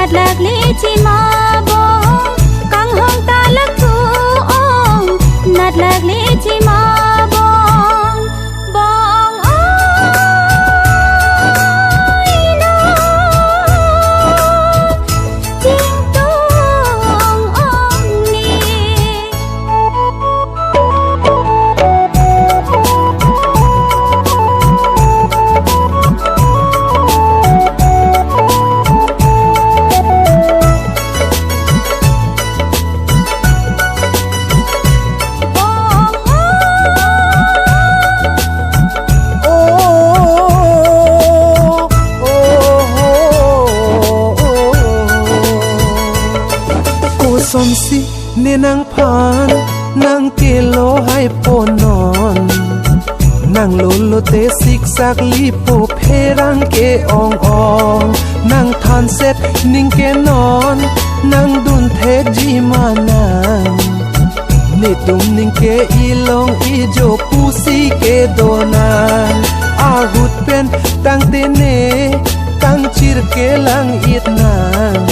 nạt lạc lý chi mà bong căng hông ta lắc thu ong nạt lạc lý chi mà bong bong ơi nó chinh tung ong ni son si nên nàng phan nàng kê lô hai po non nàng lô lô tê xích xác li po phê răng kê ong ong nàng than xét ninh kê non nàng đun thế gì mà nàng nê tum ninh kê y long y jo pu si kê do nàng a hút pen tang tê nê tang chir kê lang ít nàng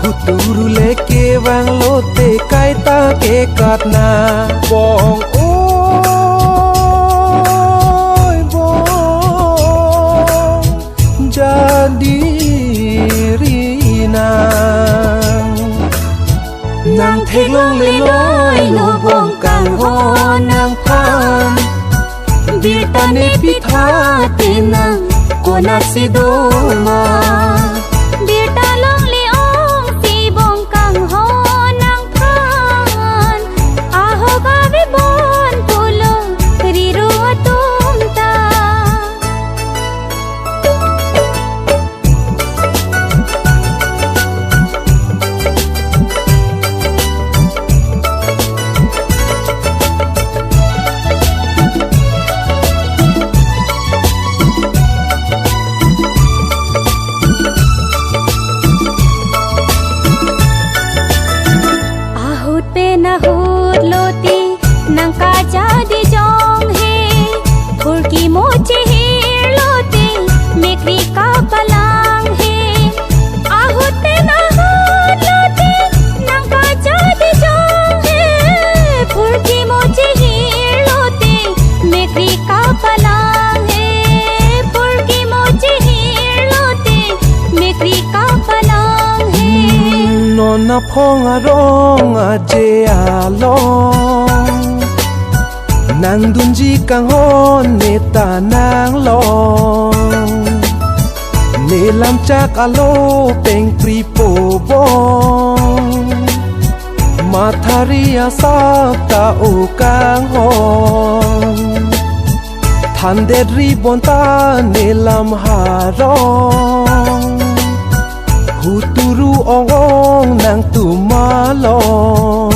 Huturu leke vang lote kai ta ke katna bong oi bong jadi nang thek long le loi lo bong kang ho nang phan bir tane pitha te nang kona si do ma bir ta long le nang ka jadi jong he khurki moche hir lote mekri ka palang he ahute na hot lote nang ka jadi jong he khurki moche hir lote mekri ka palang he khurki moche hir lote mekri ka palang he nona phong arong aje along nàng dunji kang hon nê ta nàng long nê lam chak alo peng pri po bong ma tharia sa ta o kang hon than de ri bon ta nê lam harong hu tu ru ong ong nàng tu ma long